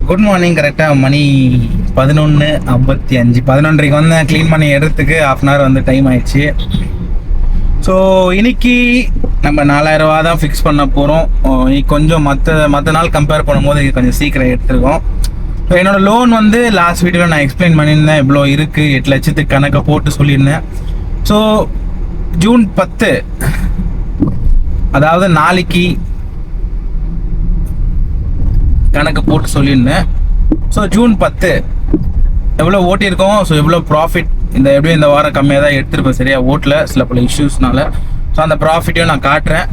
Good morning. கரெக்டாக மணி 11:55 11:30 வந்தேன். Clean பண்ணி எடுறதுக்கு ½ அன் ஹவர் வந்து டைம் ஆயிடுச்சு. ஸோ இன்னைக்கு நம்ம 4000 ரூபா தான் ஃபிக்ஸ் பண்ண போகிறோம். கொஞ்சம் மற்ற நாள் கம்பேர் பண்ணும்போது இது கொஞ்சம் சீக்கிரம் எடுத்துருக்கோம். ஸோ என்னோட லோன் வந்து லாஸ்ட் வீடியோவில் நான் எக்ஸ்பிளைன் பண்ணியிருந்தேன். இவ்வளோ இருக்குது, 8 லட்சத்துக்கு கணக்கை போட்டு சொல்லியிருந்தேன். ஸோ ஜூன் 10, அதாவது நாளைக்கு கணக்கு போட்டு சொல்லியிருந்தேன். ஸோ ஜூன் 10 எவ்வளோ ஓட்டியிருக்கோம், ஸோ எவ்வளோ ப்ராஃபிட், எப்படியும் இந்த வாரம் கம்மியாக தான் எடுத்துருப்பேன் சரியா, ஓட்டில் சில பல இஷ்யூஸ்னால. ஸோ அந்த ப்ராஃபிட்டையும் நான் காட்டுறேன்.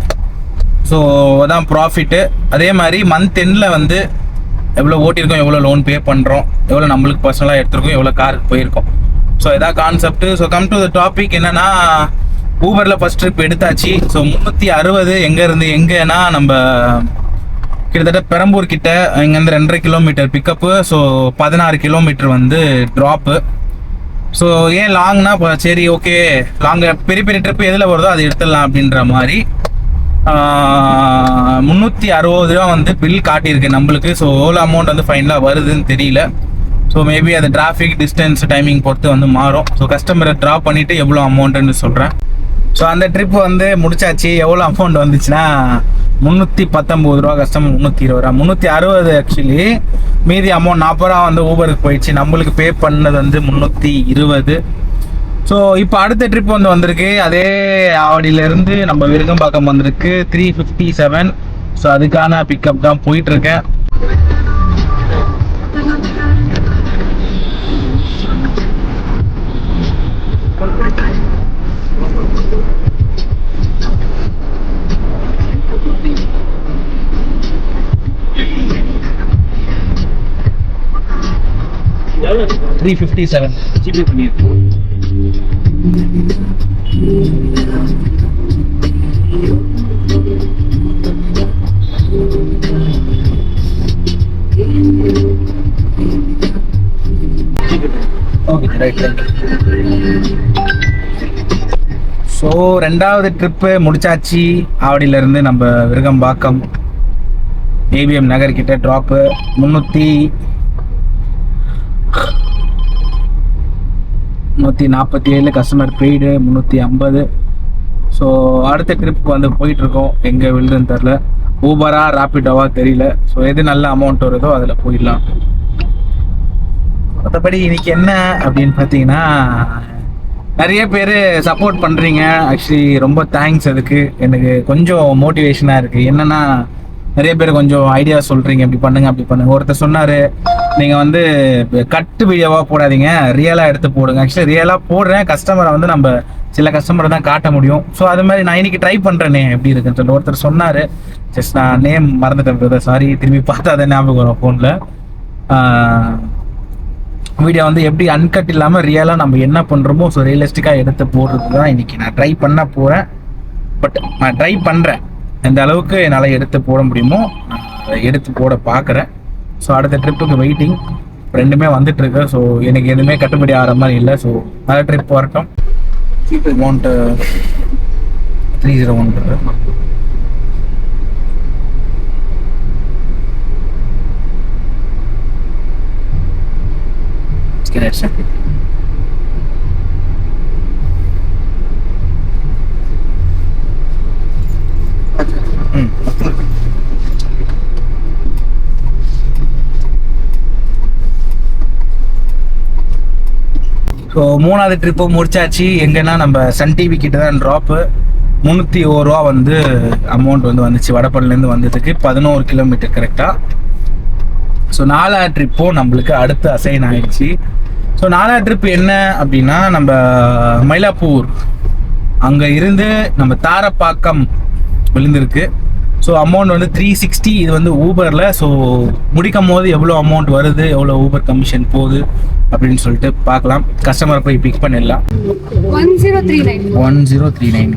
ஸோ அதான் ப்ராஃபிட்டு. அதே மாதிரி மந்த் எண்டில் வந்து எவ்வளோ ஓட்டியிருக்கோம், எவ்வளோ லோன் பே பண்ணுறோம், எவ்வளோ நம்மளுக்கு பர்சனலாக எடுத்துருக்கோம், எவ்வளோ காருக்கு போயிருக்கோம். ஸோ இதான் concept. So come to the topic. என்னன்னா, ஊபரில் ஃபர்ஸ்ட் ட்ரிப் எடுத்தாச்சு. ஸோ 360 எங்கேருந்து எங்கேனா, நம்ம கிட்டத்தட்ட பெரம்பூர் கிட்ட இங்கேருந்து 2.5 கிலோமீட்டர் பிக்கப்பு. ஸோ 16 கிலோமீட்டர் வந்து ட்ராப்பு. ஸோ ஏன் லாங்னா, சரி ஓகே லாங் பெரிய பெரிய ட்ரிப் எதில் வருதோ அது எடுத்துடலாம் அப்படின்ற மாதிரி 360 ரூபா வந்து பில் காட்டியிருக்கு நம்மளுக்கு. ஸோ எவ்வளோ அமௌண்ட் வந்து ஃபைனலாக வருதுன்னு தெரியல. ஸோ மேபி அது டிராஃபிக் டிஸ்டன்ஸ் டைமிங் பொறுத்து வந்து மாறும். ஸோ கஸ்டமரை ட்ராப் பண்ணிவிட்டு எவ்வளோ அமௌண்ட்டுன்னு சொல்கிறேன். ஸோ அந்த ட்ரிப் வந்து முடிச்சாச்சு. எவ்வளோ அமௌண்ட் வந்துச்சுன்னா 319 ரூபா, கஸ்டமர் 320 ரூபா, 360 ஆக்சுவலி. மீதி அமௌண்ட் 40 ரூபா வந்து ஊபருக்கு போயிடுச்சு. நம்மளுக்கு பே பண்ணது வந்து 320. ஸோ இப்போ அடுத்த ட்ரிப் வந்து வந்திருக்கு. அதே ஆவடியிலேருந்து நம்ம விருகம்பாக்கம் வந்திருக்கு 357. ஸோ அதுக்கான பிக்கப் தான் போயிட்டுருக்கேன். ஜிபே பண்ணியிருக்கேன். Okay right. ஸோ ரெண்டாவது ட்ரிப்பு முடிச்சாச்சு. ஆவடியிலேருந்து நம்ம விருகம்பாக்கம் ஏபிஎம் நகர் கிட்ட ட்ராப்பு 347. Customer paid 350. ஸோ அடுத்த ட்ரிப்புக்கு வந்து போயிட்டுருக்கோம். எங்கே விழுதுன்னு தெரில, ஊபரா ராபிடோவா தெரியல. ஸோ எது நல்ல அமௌண்ட் வருதோ அதில் போயிடலாம். மற்றபடி இன்னைக்கு என்ன அப்படின்னு பார்த்தீங்கன்னா, நிறைய பேர் சப்போர்ட் பண்ணுறீங்க. ஆக்சுவலி ரொம்ப தேங்க்ஸ். அதுக்கு எனக்கு கொஞ்சம் மோட்டிவேஷனாக இருக்குது. என்னென்னா, நிறைய பேர் கொஞ்சம் ஐடியா சொல்கிறீங்க, இப்படி பண்ணுங்க அப்படி பண்ணுங்க. ஒருத்தர் சொன்னார், நீங்கள் வந்து கட்டு வீடியோவாக போடாதீங்க, ரியலாக எடுத்து போடுங்க. ஆக்சுவலி ரியலாக போடுறேன், கஸ்டமரை வந்து நம்ம சில கஸ்டமரை தான் காட்ட முடியும். ஸோ அது மாதிரி நான் இன்னைக்கு ட்ரை பண்ணுறேனே எப்படி இருக்குன்னு சொல்லி ஒருத்தர் சொன்னார். ஜஸ்ட் நான் நேம் மறந்துட்டேன், சாரி. திரும்பி பார்த்தா அதை ஞாபகம் வரும் ஃபோனில். வீடியோ வந்து எப்படி அன்கட் இல்லாமல் ரியலாக நம்ம என்ன பண்ணுறோமோ ஸோ ரியலிஸ்டிக்காக எடுத்து போடுறது தான் இன்றைக்கி நான் ட்ரை பண்ண போகிறேன். பட் நான் ட்ரை பண்ணுறேன், எந்த அளவுக்கு என்னால் எடுத்து போட முடியுமோ நான் அதை எடுத்து போட பார்க்குறேன். ஸோ அடுத்த ட்ரிப்புக்கு வெயிட்டிங். ரெண்டுமே வந்துட்டுருக்கு. ஸோ எனக்கு எதுவுமே கட்டுப்படி ஆகிற மாதிரி இல்லை. ஸோ நல்ல ட்ரிப் வரட்டும். அமௌண்ட்டு 301. ஸோ மூணாவது ட்ரிப்பு முடிச்சாச்சு. எங்கன்னா நம்ம சன் டிவி கிட்ட தான் ட்ராப்பு. 301 ரூபா வந்து அமௌண்ட் வந்து வந்துச்சு. வடபழனிலேருந்து வந்ததுக்கு 11 கிலோமீட்டர் கரெக்டாக. ஸோ 4வது ட்ரிப்பும் நம்மளுக்கு அடுத்து அசைன் ஆயிடுச்சு. ஸோ 4வது ட்ரிப் என்ன அப்படின்னா, நம்ம மயிலாப்பூர் அங்கே இருந்து நம்ம தாரப்பாக்கம் விழுந்திருக்கு. ஸோ அமௌண்ட் வந்து 360. இது வந்து ஊபரில். ஸோ முடிக்கும் போது எவ்வளோ அமௌண்ட் வருது, எவ்வளோ ஊபர் கமிஷன் போகுது அப்படின்னு சொல்லிட்டு பார்க்கலாம். கஸ்டமரை போய் பிக் பண்ணிடலாம். 1039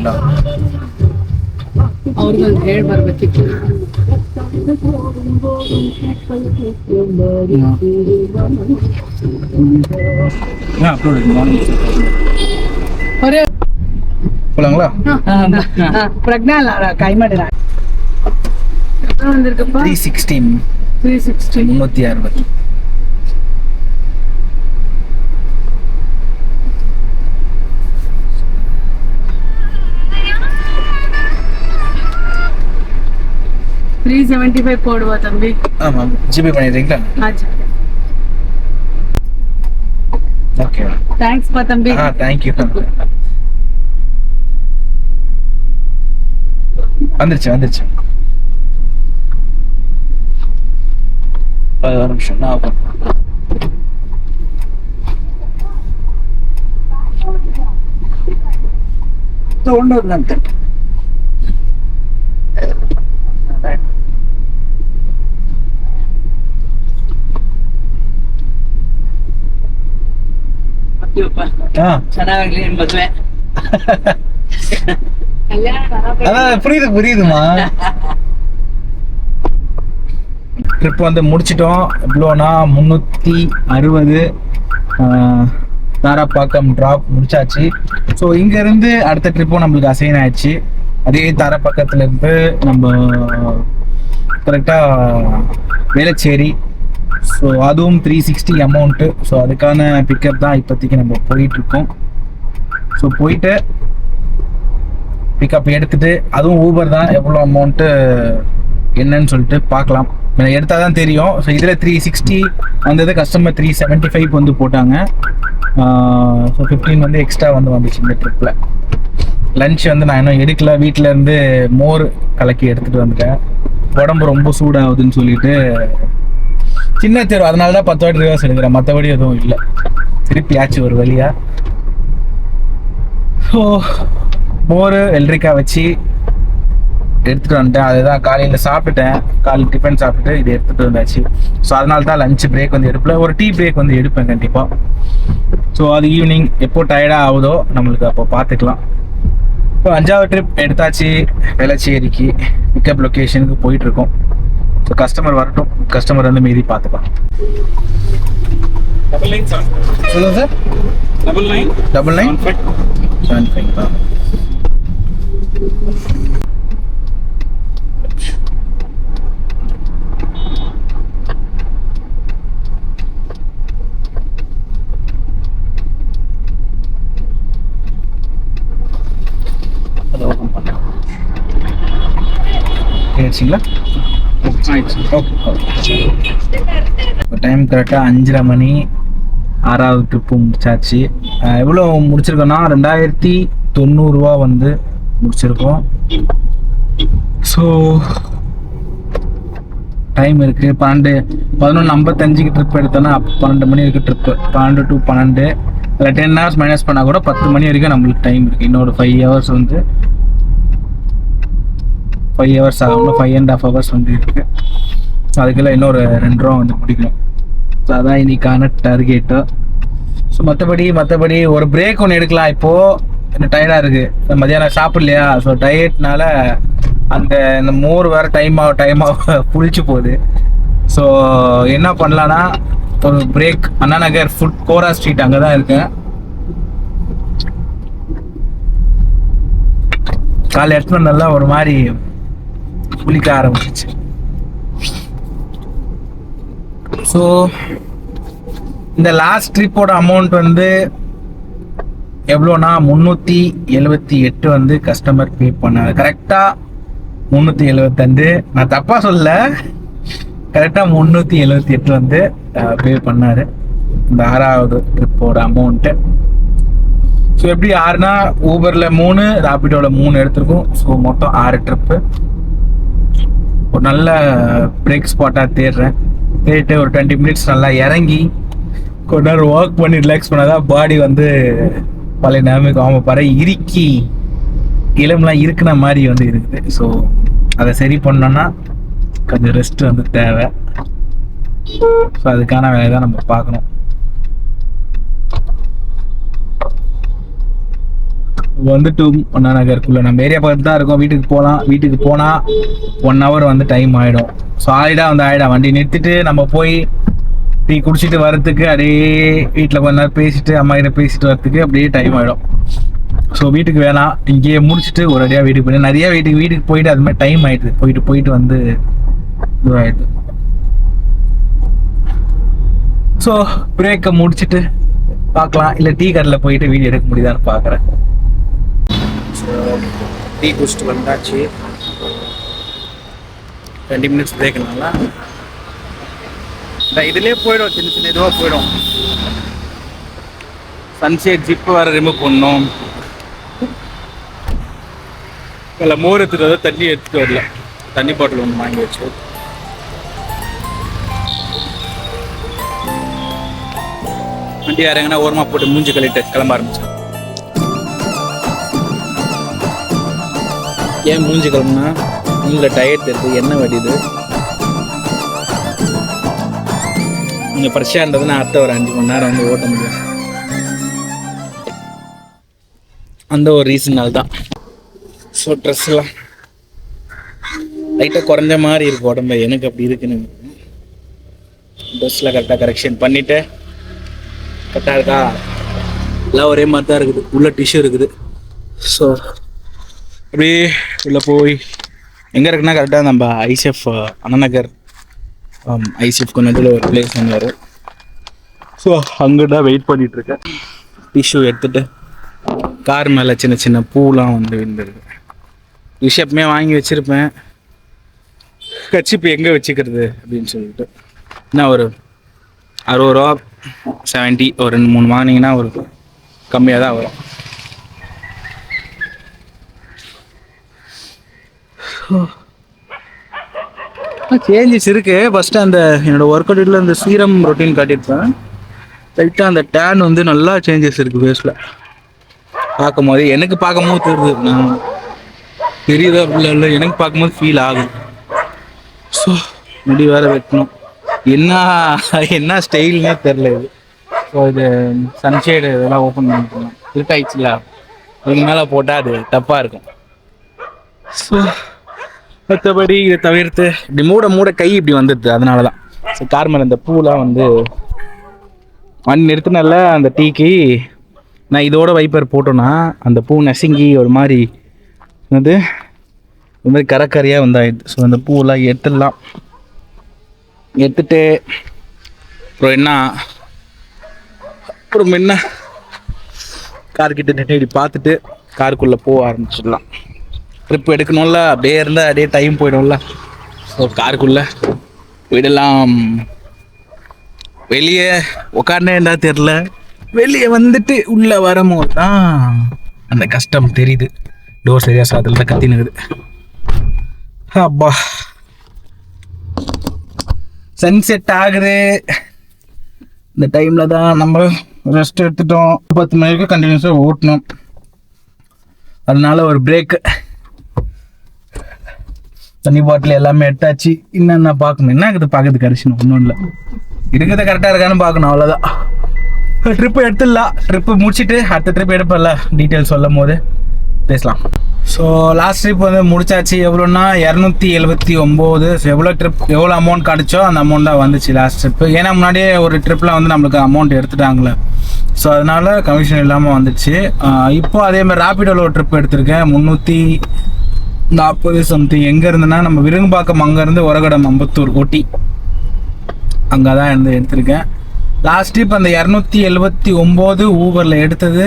போலாங்களா? பிரக்னா கை மாட்டேன் 316 360. $375 போடுவா தம்பி. ஆமா, ஜிபே பண்ணிடுறீங்களா? ஓகே, தேங்க்ஸ் பா தம்பி. தேங்க்யூ. வந்துருச்சு. ஒரு நிமிஷம் நான் ஒன்று புரியுதுமா. ட்ரிப் வந்து முடிச்சிட்டோம். எவ்வளோனா 360 தாராப்பாக்கம் டிராப் முடிச்சாச்சு. ஸோ இங்கேருந்து அடுத்த ட்ரிப்பும் நம்மளுக்கு அசைன் ஆயிடுச்சு. அதே தாராப்பாக்கத்துலேருந்து நம்ம கரெக்டாக வேளச்சேரி. ஸோ அதுவும் 360 அமௌண்ட்டு. ஸோ அதுக்கான பிக்கப் தான் இப்போதைக்கு நம்ம போயிட்டுருக்கோம். ஸோ போயிட்டு பிக்கப் எடுத்துகிட்டு, அதுவும் ஊபர் தான், எவ்வளோ அமௌண்ட்டு என்னன்னு சொல்லிட்டு பார்க்கலாம். எடுத்தால் தான் தெரியும். ஸோ இதில் 360 வந்தது, கஸ்டமர் 375 வந்து போட்டாங்க. ஸோ 15 வந்து எக்ஸ்ட்ரா வந்துச்சு இந்த ட்ரிப்பில். லன்ச் வந்து நான் இன்னும் எடுக்கல. வீட்டில் இருந்து மோர் கலக்கி எடுத்துகிட்டு வந்துட்டேன். உடம்பு ரொம்ப சூடாகுதுன்னு சொல்லிட்டு சின்ன தெரு, அதனால தான் 10 வாட்டி ரிவர்ஸ் எடுக்கிறேன். மற்றபடி எதுவும் இல்லை. திருப்பியாச்சு ஒரு வழியா. ஸோ மோர் வெள்ளரிக்காய் வச்சு எடுத்துகிட்டு வந்துட்டேன். அதுதான் காலையில் சாப்பிட்டுட்டேன். காலையில் டிஃபன் சாப்பிட்டு இது எடுத்துகிட்டு வந்தாச்சு. ஸோ அதனால தான் லஞ்ச் பிரேக் வந்து எடுப்பல. ஒரு டீ பிரேக் வந்து எடுப்பேன் கண்டிப்பாக. ஸோ அது ஈவினிங் எப்போ டயர்டாக ஆகுதோ நம்மளுக்கு அப்போ பார்த்துக்கலாம். இப்போ 5வது ட்ரிப் எடுத்தாச்சு. வேளச்சேரிக்கு பிக்கப் லொக்கேஷனுக்கு போயிட்டுருக்கோம். ஸோ கஸ்டமர் வரட்டும், கஸ்டமர் வந்து மீதி பார்த்துக்கலாம். சொல்லுங்க சார். 9975. ஆயிடுச்சுங்களா? ஓகே. டைம் கரெக்டாக 5:30 மணி. 6வது ட்ரிப்பு முடிச்சாச்சு. எவ்வளோ முடிச்சிருக்கோன்னா 2090 வந்து முடிச்சிருக்கோம். ஸோ டைம் இருக்குது. 11:55 ட்ரிப் எடுத்தோன்னா 12 மணி இருக்குது ட்ரிப்பு. 12 to 12. அதில் 10 hours மைனஸ் பண்ணால் கூட 10 மணி வரைக்கும் நம்மளுக்கு டைம் இருக்குது. இன்னொரு 5 hours வந்து 5 hours ஆகணும். 5.5 hours வந்து இருக்குது. அதுக்குள்ள இன்னொரு 2 ரூபா வந்து பிடிக்கணும். ஸோ அதான் இன்னைக்கான டார்கெட்டு. ஸோ மற்றபடி ஒரு பிரேக் ஒன்று எடுக்கலாம். இப்போது எனக்கு டயர்டாக இருக்குது. மதியானம் சாப்பிட்லையா? ஸோ டயட்னால இந்த மோர் வேறு டைமாக புளிச்சு போகுது. ஸோ என்ன பண்ணலான்னா, ஒரு பிரேக் அண்ணா நகர் ஃபுட் கோரா ஸ்ட்ரீட் அங்கே தான் இருக்கேன். காலை எடுத்துன்னு நல்லா ஒரு மாதிரி புளிக்க ஆரம்பிச்சிச்சு. ஸோ இந்த லாஸ்ட் ட்ரிப்போட அமௌண்ட் வந்து எவ்வளோனா 378 வந்து கஸ்டமர் பே பண்ணாரு. கரெக்டாக 375. நான் தப்பாக சொல்ல, கரெக்டாக 378 வந்து பே பண்ணார் இந்த 6வது ட்ரிப்போட அமௌண்ட்டு. ஸோ எப்படி 6னா ஊபரில் 3, ராபிடோவில் 3 எடுத்திருக்கோம். ஸோ மொத்தம் 6 ட்ரிப்பு. ஒரு நல்ல பிரேக் ஸ்பாட்டாக தேடிட்டு ஒரு 20 மினிட்ஸ் நல்லா இறங்கி கொஞ்ச நேரம் வாக் பண்ணி ரிலாக்ஸ் பண்ணாதான் பாடி வந்து பழைய நிலைமைக்கு பாரு இறுக்கி இளம்லாம் இருக்கிற மாதிரி வந்து இருக்குது. ஸோ அதை சரி பண்ணோன்னா கொஞ்சம் ரெஸ்ட் வந்து தேவை. ஸோ அதுக்கான வேலையை தான் நம்ம பார்க்கணும். வந்துட்டு அண்ணா நகருக்குள்ள நம்ம ஏரியா பக்கத்து தான் இருக்கோம். வீட்டுக்கு போனால் 1 hour வந்து டைம் ஆகிடும். ஸோ ஆயிடும். வண்டி நிறுத்திட்டு நம்ம போய் டீ குடிச்சிட்டு வரத்துக்கு அப்படியே வீட்டில் கொஞ்ச நேரம் பேசிட்டு அம்மா கிட்ட பேசிட்டு வரத்துக்கு அப்படியே டைம் ஆகிடும். ஸோ வீட்டுக்கு வேணாம், இங்கேயே முடிச்சுட்டு ஒரு அடியாக வீட்டுக்கு போயிட்டு நிறையா வீட்டுக்கு போயிட்டு அது மாதிரி டைம் ஆகிடுது. போயிட்டு வந்து இதுவாகிடுது. ஸோ பிரேக்கை முடிச்சுட்டு பார்க்கலாம், இல்லை டீ கடையில் போயிட்டு வீடியோ எடுக்க முடியுதான்னு பார்க்குறேன். ஸோ டீ குடிச்சிட்டு வந்தாச்சு. 20 மினிட்ஸ் பிரேக்குனால இதுலேயே போயிடும், சின்ன சின்ன இதுவாக போயிடும். சன்செட் ஜிப்பு வேறு ரிமூவ் பண்ணோம். இல்லை மோர் எடுத்துட்டு வர தண்ணி எடுத்துகிட்டு வரல, தண்ணி பாட்டில் ஒன்று வாங்கி வச்சு. வண்டி யாரங்கன்னா ஓரமாக போட்டு மூஞ்சி கழிட்டு கிளம்ப ஆரம்பிச்சேன். ஏன் மூஞ்சி கிளம்புனா மூஞ்சில் டயர்ட் இருக்குது, எண்ணெய் வடியுது. கொஞ்சம் ஃப்ரெஷ்ஷாக இருந்ததுன்னா அடுத்த ஒரு 5 மணி நேரம் வந்து ஓட்ட முடியும். அந்த ஒரு ரீசனால் தான். ஸோ ட்ரெஸ்லாம் லைட்டாக குறைஞ்ச மாதிரி இருக்குது உடம்பு, எனக்கு அப்படி இருக்குன்னு. ட்ரெஸ்ஸில் கரெக்டாக கரெக்ஷன் பண்ணிவிட்டு கரெக்டாக இருக்கா, எல்லாம் ஒரே மாதிரி தான் இருக்குது. உள்ள டிஷ்யூ இருக்குது. ஸோ அப்படியே உள்ளே போய் எங்கே இருக்குன்னா கரெக்டாக நம்ம ஐசிஎஃப் அண்ணநகர் ஐசிஎஃப் கொண்டதில் ஒரு பிளேஸ் ஒன்று. ஸோ அங்கே தான் வெயிட் பண்ணிகிட்ருக்கேன். டிஷ்யூ எடுத்துகிட்டு கார் மேலே சின்ன சின்ன பூலாம் வந்து விழுந்துருக்கு. விஷயப்புமே வாங்கி வச்சுருப்பேன், கச்சிப்பு எங்கே வச்சுக்கிறது அப்படின்னு சொல்லிட்டு. என்ன ஒரு 60 ரூபா 70, ஒரு 2-3 வாங்கினீங்கன்னா ஒரு கம்மியாக தான் வரும். சேஞ்சஸ் இருக்குது. ஃபஸ்ட்டு அந்த என்னோடய ஒர்க் அவுட்டில் இந்த சீரம் ரொட்டீன் காட்டியிருப்பேன். லைட்டாக அந்த டேன் வந்து நல்லா சேஞ்சஸ் இருக்குது ஃபேஸில். பார்க்கும்போது எனக்கு பார்க்கும்போது தெரியுது, நான் தெரியுதா அப்படிலாம் இல்லை, எனக்கு பார்க்கும்போது ஃபீல் ஆகும். ஸோ முடி வேறு வெட்டணும், என்ன ஸ்டைல்னே தெரில இது. ஸோ இது சன்ஷேடு இதெல்லாம் ஓப்பன் பண்ணிக்கலாம், இருட்டாயிடுச்சுல, இதுக்கு மேலே போட்டால் அது தப்பாக இருக்கும். ஸோ மற்றபடி இதை தவிர்த்து இப்படி மூட கை இப்படி வந்துடுது, அதனால தான். ஸோ கார் மேலே இந்த பூலாம் வந்து வண்டி நிறுத்தினால அந்த டீக்கு நான் இதோட வைப்பர் போட்டோன்னா அந்த பூ நசுங்கி ஒரு மாதிரி வந்து ஒரு மாதிரி கரையாக வந்தாயிடுது. ஸோ அந்த பூவெல்லாம் எடுத்துடலாம். எடுத்துட்டு அப்புறம் என்ன கார்கிட்ட நின்று பார்த்துட்டு காருக்குள்ளே போக ஆரம்பிச்சிடலாம். ட்ரிப் எடுக்கணும்ல, அப்படியே இருந்தால் அப்படியே டைம் போயிடும்ல. ஸோ காருக்குள்ளே போயிடலாம். வெளியே உட்காந்தேன்டா தெரில, வெளியே வந்துட்டு உள்ளே வரும்போது தான் அந்த கஷ்டம் தெரியுது. டோர் சரியாக சாதில் தான் கத்தினுக்குது. அப்பா சன்செட் ஆகுது. இந்த டைமில் தான் நம்ம ரெஸ்ட் எடுத்துட்டோம். 10 மணி வரைக்கும் கண்டினியூஸாக ஓட்டணும், அதனால ஒரு பிரேக்கு. தண்ணி பாட்டில் எல்லாமே எடுத்தாச்சு. என்னென்ன பார்க்கணும், என்ன இருக்குது பார்க்கறது கரெக்ஷன் ஒன்றும் இல்லை, இருக்கிறத கரெக்டாக இருக்கான்னு பார்க்கணும், அவ்வளோதான். ட்ரிப்பு எடுத்துடலாம். ட்ரிப்பு முடிச்சுட்டு அடுத்த ட்ரிப் எடுப்பல, டீட்டெயில்ஸ் சொல்லும் போது பேசலாம். ஸோ லாஸ்ட் ட்ரிப் வந்து முடிச்சாச்சு. எவ்வளோன்னா 279. ஸோ எவ்வளோ அமௌண்ட் கிடச்சோ அந்த அமௌண்ட் தான் வந்துச்சு லாஸ்ட் ட்ரிப்பு. ஏன்னா முன்னாடியே ஒரு ட்ரிப்பில் வந்து நம்மளுக்கு அமௌண்ட் எடுத்துட்டாங்களே, ஸோ அதனால் கமிஷன் இல்லாமல் வந்துச்சு. இப்போ அதேமாதிரி ராபிடோவில் ஒரு ட்ரிப் எடுத்திருக்கேன், 340 சம்திங். எங்கே இருந்துன்னா நம்ம விருங்கம்பாக்கம், அங்கேருந்து உரகடம் அம்பத்தூர் ஓட்டி, அங்கே தான் இருந்து எடுத்திருக்கேன். லாஸ்ட் ட்ரிப் அந்த 279 ஊபரில் எடுத்தது.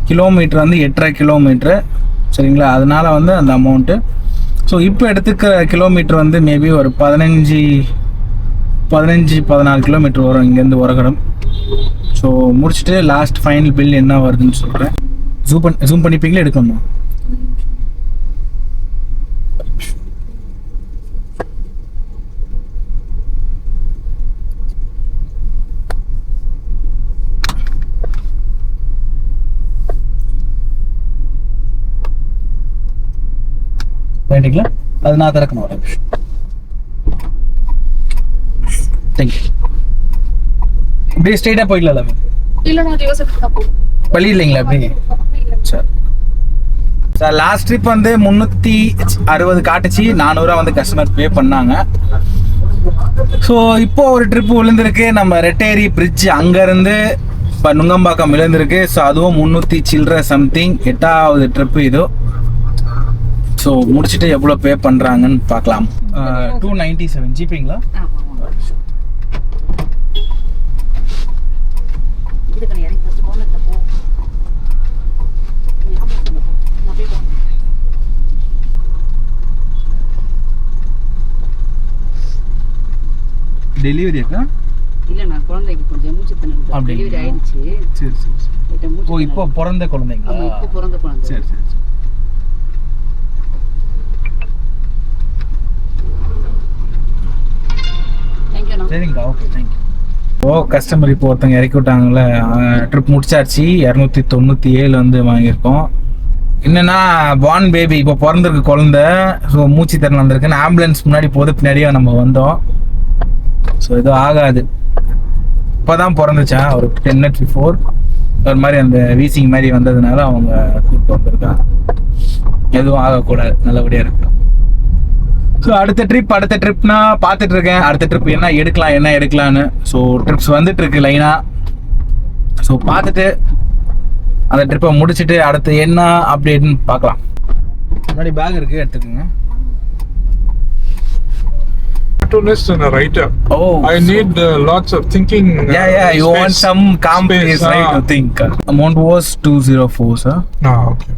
கிலோமீட்டர் வந்து 8.5 கிலோமீட்ரு, சரிங்களா, அதனால வந்து அந்த அமௌண்ட்டு. ஸோ இப்போ எடுத்துக்கிற கிலோமீட்டர் வந்து மேபி ஒரு 15-14 கிலோமீட்டர் வரும் இங்கேருந்து உரகடம். ஸோ முடிச்சுட்டு லாஸ்ட் ஃபைனல் பில் என்ன வருதுன்னு சொல்கிறேன். ஜூம் பண்ணிப்பீங்களா, எடுக்கணுமா? ரைட்டுங்களா, அது நான் திறக்கணும். ஒரு நிமிஷம். தேங்க்யூ. அப்படியே ஸ்ட்ரெயிட்டாக போயிடலாம். வழி இல்லைங்களா அப்படி? சரி சார், லாஸ்ட் ட்ரிப் வந்து 360 காட்டுச்சு. 400 வந்து கஸ்டமர் பே பண்ணாங்க. ஸோ இப்போ ஒரு ட்ரிப்பு விழுந்திருக்கு, நம்ம ரெட்டேரி பிரிட்ஜ் அங்கேருந்து இப்போ நுங்கம்பாக்கம் விழுந்திருக்கு. ஸோ அதுவும் 300 சில்லற சம்திங், 8வது ட்ரிப்பு இது. ஸோ முடிச்சுட்டு எவ்வளோ பே பண்ணுறாங்கன்னு பார்க்கலாம். 297 ஜிபிங்களா? டெலிவரியாக்கா? இல்ல நான் குழந்தைக்கு கொஞ்சம் மூச்சு திணறல் அப்படிங்களா? டெலிவரி ஆயிடுச்சு. சரி சரி சரி. லைட்டா மூச்சு ஓ இப்போ திணறல். பிறந்த குழந்தைங்களா? ஆமா, இப்போ பிறந்த குழந்தை. சரி சரி சரி. தேங்க்யூண்ணா. சரிங்கக்கா, ஓகே தேங்க்யூ. ஓ கஸ்டமர் இப்போ ஒருத்தங்க இறக்கி விட்டாங்கல்ல, ட்ரிப் முடிச்சாச்சு. 297 வந்து வாங்கியிருக்கோம். என்னன்னா பார்ன் பேபி இப்போ பிறந்திருக்கு குழந்தை. ஸோ மூச்சு திறன் வந்திருக்குன்னு ஆம்புலன்ஸ் முன்னாடி போது, பின்னாடியே நம்ம வந்தோம். ஸோ எதுவும் ஆகாது. இப்போ தான் பிறந்துச்சா ஒரு 10 minutes before. ஒரு மாதிரி அந்த வீசிங் மாதிரி வந்ததுனால அவங்க கூப்பிட்டு வந்திருக்காங்க. எதுவும் ஆகக்கூடாது, நல்லபடியாக இருக்கு. ஸோ அடுத்த ட்ரிப்னா பார்த்துட்டு இருக்கேன். அடுத்த ட்ரிப் என்ன எடுக்கலான்னு. ஸோ ட்ரிப்ஸ் வந்துட்டு இருக்கு லைனாக. ஸோ பார்த்துட்டு அந்த ட்ரிப்பை முடிச்சுட்டு அடுத்து என்ன அப்டேட்னு பார்க்கலாம். முன்னாடி பேக் இருக்கு, எடுத்துக்கோங்க. Cartoonist and a writer. Oh, I need lots of thinking. Yeah. You space. want some calm Space, place, right? To think. Amount was 204, sir. Okay.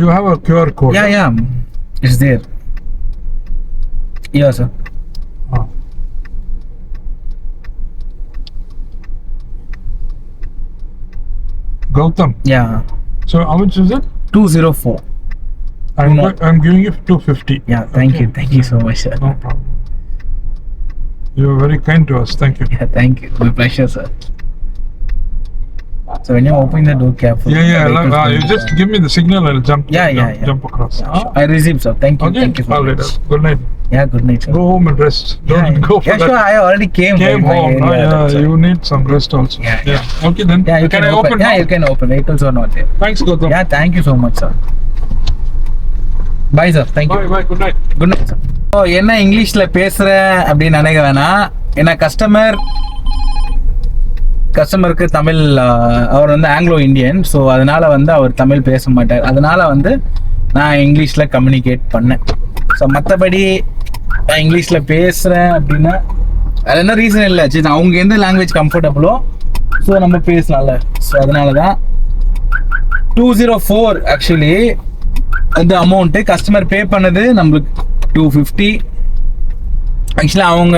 You have a QR code. Yeah. It's there. Yeah, sir. Ah. Gautam. Yeah. So how much is it? 204. I'm giving you 250. Yeah. Thank you so much, sir. No problem. You are very kind to us. Thank you. Yeah, thank you. My pleasure, sir. So when you open the door carefully. Yeah. You just give me the signal. I'll jump. Yeah. Jump across. I received, sir. Thank you. Okay. Thank you so All much. right. Good night. Yeah, good night, sir. Go home and rest. Don't go for Yeah, that. sure. I already came Came by my home. area, that's why. You need some rest also. Yeah. Okay then. Yeah, you can open. Yeah, now? you can open. Vehicles are not there. Thanks, Gautam. Yeah, thank you so much, sir. Bye, sir. Thank you. Bye. Good night. Good night sir. So என்ன இங்கிலீஷில் பேசுகிறேன் அப்படின்னு நினைக்க வேணாம். ஏன்னா கஸ்டமருக்கு தமிழ், அவர் வந்து Anglo Indian. So அதனால வந்து அவர் தமிழ் பேச மாட்டார். அதனால வந்து நான் இங்கிலீஷில் கம்யூனிகேட் பண்ணேன். ஸோ மற்றபடி நான் இங்கிலீஷில் பேசுகிறேன் அப்படின்னா அது என்ன ரீசன் இல்லை. சரி, அவங்க எந்த லாங்குவேஜ் கம்ஃபர்டபுளோ ஸோ நம்ம பேசலாம்ல. ஸோ அதனால தான் 204 ஆக்சுவலி அந்த அமௌண்ட்டு கஸ்டமர் பே பண்ணது நம்மளுக்கு 250. ஆக்சுவலி அவங்க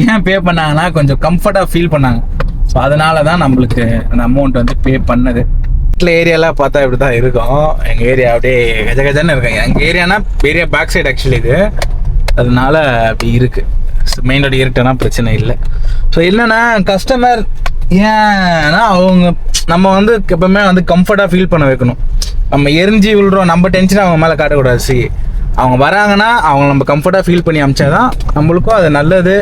ஏன் பே பண்ணாங்கன்னா கொஞ்சம் கம்ஃபர்ட்டாக ஃபீல் பண்ணாங்க. ஸோ அதனால தான் நம்மளுக்கு அந்த அமௌண்ட் வந்து பே பண்ணது. வீட்டில் ஏரியாலாம் பார்த்தா இப்படி தான் இருக்கும். எங்கள் ஏரியா அப்படியே கஜகஜன்னு இருக்கும். எங்கள் ஏரியானா ஏரியா பேக் சைடு ஆக்சுவலி இது, அதனால அப்படி இருக்குது. மெயின் ரோடு இருட்டனா பிரச்சனை இல்லை. ஸோ என்னன்னா கஸ்டமர் ஏன்னா அவங்க நம்ம வந்து எப்பவுமே வந்து கம்ஃபர்ட்டாக ஃபீல் பண்ண வைக்கணும். நம்ம எரிஞ்சு விழுறோம், நம்ம டென்ஷன் அவங்க மேலே காட்டக்கூடாது. சி அவங்க வராங்கன்னா அவங்க நம்ம கம்ஃபர்ட்டாக ஃபீல் பண்ணி அமிச்சாதான் நம்மளுக்கும் அது நல்லது.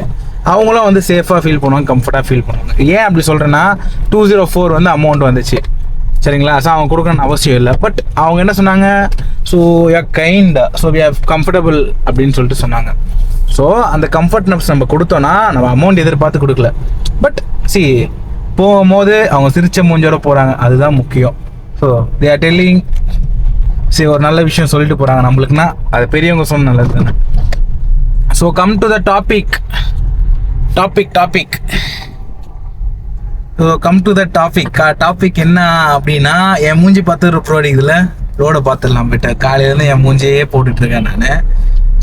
அவங்களும் வந்து சேஃபாக ஃபீல் பண்ணுவாங்க, கம்ஃபர்ட்டாக ஃபீல் பண்ணுவாங்க. ஏன் அப்படி சொல்கிறேன்னா 204 வந்து அமௌண்ட் வந்துச்சு சரிங்களா. ஸோ அவங்க கொடுக்கணும்னு அவசியம் இல்லை. பட் அவங்க என்ன சொன்னாங்க, so you kind, so we are comfortable அப்படின்னு சொல்லிட்டு சொன்னாங்க. ஸோ அந்த கம்ஃபர்ட்னஸ் நம்ம கொடுத்தோன்னா நம்ம அமௌண்ட் எதிர்பார்த்து கொடுக்கல. பட் சி போகும்போது அவங்க சிரிச்ச மூஞ்சோட போகிறாங்க, அதுதான் முக்கியம். ஸோ தே ஆர் டெல்லிங், சரி ஒரு நல்ல விஷயம் சொல்லிட்டு போகிறாங்க நம்மளுக்குன்னா அது பெரியவங்க சொன்ன நல்லது தானே. So come to the topic. So come to the topic என்ன அப்படின்னா, என் மூஞ்சி பார்த்து ரோடு இதில் ரோடை பார்த்துடலாம் போயிட்டு. காலையிலேருந்து என் மூஞ்சியே போட்டுட்ருக்கேன் நான்.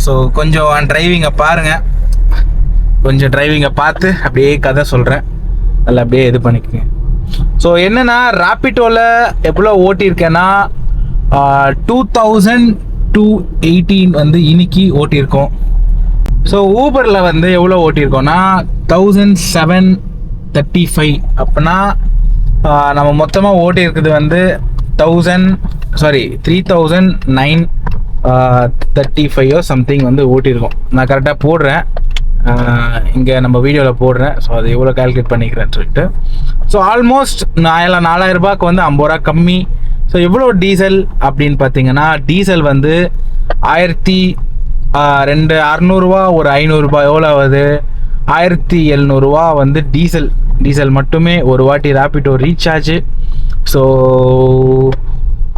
ஸோ கொஞ்சம் டிரைவிங்கை பாருங்கள், கொஞ்சம் டிரைவிங்கை பார்த்து அப்படியே கதை சொல்கிறேன், அதில் அப்படியே இது பண்ணிக்கோங்க. ஸோ என்னென்னா ராபிட்டோவில் எவ்வளோ ஓட்டியிருக்கேன்னா 2218 வந்து இன்னைக்கு ஓட்டியிருக்கோம். ஸோ ஊபரில் வந்து எவ்வளோ ஓட்டியிருக்கோன்னா 1735. அப்படின்னா நம்ம மொத்தமாக ஓட்டியிருக்குது வந்து 3935 சம்திங் வந்து ஓட்டியிருக்கோம். நான் கரெக்டாக போடுறேன், இங்கே நம்ம வீடியோவில் போடுறேன். ஸோ அது எவ்வளோ கால்குலேட் பண்ணிக்கிறேன்னு சொல்லிட்டு. ஸோ ஆல்மோஸ்ட் 4000 ரூபாய்க்கு வந்து 50 ரூபா கம்மி. ஸோ எவ்வளோ டீசல் அப்படின்னு பார்த்தீங்கன்னா, டீசல் வந்து 1600 ஒரு 500 ரூபாய் எவ்வளோ ஆகுது, 1700 வந்து டீசல் மட்டுமே ஒரு வாட்டி ராபிட்டோ ரீசார்ஜ். ஸோ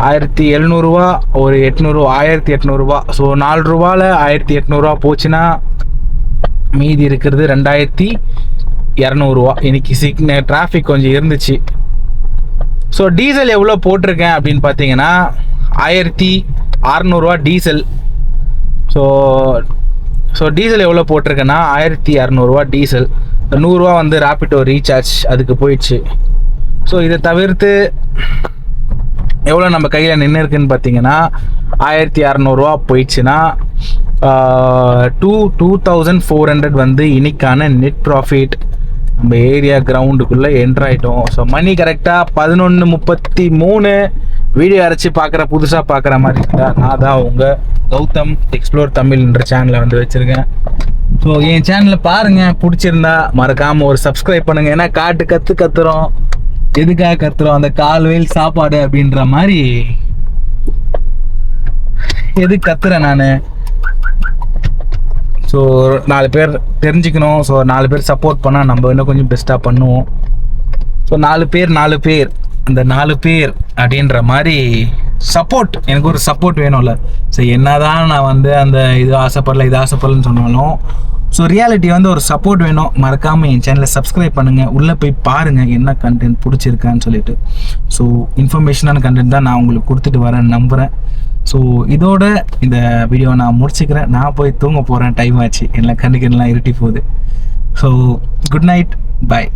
1700 ஒரு 800, 1800. ஸோ 4 ரூபாயில் 1800 போச்சுன்னா மீதி இருக்கிறது 2200. இன்னைக்கு டிராஃபிக் கொஞ்சம் இருந்துச்சு. ஸோ டீசல் எவ்வளோ போட்டிருக்கேன் அப்படின்னு பார்த்தீங்கன்னா 1600 டீசல். ஸோ டீசல் எவ்வளோ போட்டிருக்கேன்னா 1200 டீசல், 100 வந்து ரேபிடோ ரீசார்ஜ் அதுக்கு போயிடுச்சு. ஸோ இதை தவிர்த்து எவ்வளோ நம்ம கையில் நின்று இருக்குன்னு பார்த்தீங்கன்னா 1600 போயிடுச்சுன்னா 2400 வந்து இன்னைக்கான நெட் ப்ராஃபிட். நம்ம ஏரியா கிரவுண்டுக்குள்ளே என்ட்ரு ஆகிட்டோம். ஸோ மணி கரெக்டாக 11:33. வீடியோ அரைச்சி பார்க்குற புதுசாக பார்க்குற மாதிரி இருந்தால் நான் தான் உங்கள் கௌதம் எக்ஸ்ப்ளோர் தமிழ்ன்ற சேனலை வந்து வச்சுருக்கேன். ஸோ என் சேனலை பாருங்கள், பிடிச்சிருந்தா மறக்காமல் ஒரு சப்ஸ்கிரைப் பண்ணுங்கள். ஏன்னா காட்டு கற்றுறோம், எதுக்காக கற்றுறோம், அந்த கால்வேல் சாப்பாடு அப்படின்ற மாதிரி எதுக்கு கத்துறேன் நான். ஸோ 4 பேர் தெரிஞ்சுக்கணும். ஸோ 4 பேர் சப்போர்ட் பண்ணால் நம்ம இன்னும் கொஞ்சம் பெஸ்ட்டாக பண்ணுவோம். ஸோ 4 பேர் அந்த 4 பேர் அப்படின்ற மாதிரி சப்போர்ட், எனக்கு ஒரு சப்போர்ட் வேணும்ல. ஸோ என்னதான் நான் வந்து அந்த இது ஆசைப்படலன்னு சொன்னாலும் ஸோ ரியாலிட்டி வந்து ஒரு சப்போர்ட் வேணும். மறக்காமல் என் சேனலை சப்ஸ்கிரைப் பண்ணுங்கள், உள்ளே போய் பாருங்கள் என்ன கண்டென்ட் பிடிச்சிருக்கான்னு சொல்லிட்டு. ஸோ இன்ஃபர்மேஷனான கண்டென்ட் தான் நான் உங்களுக்கு கொடுத்துட்டு வரேன்னு நம்புகிறேன். ஸோ இதோட இந்த வீடியோவை நான் முடிச்சுக்கிறேன். நான் போய் தூங்க போகிறேன், டைம் ஆச்சு, எல்லாம் கண்ணுக்கு எல்லாம் இருட்டி போகுது. ஸோ குட் நைட், பாய்.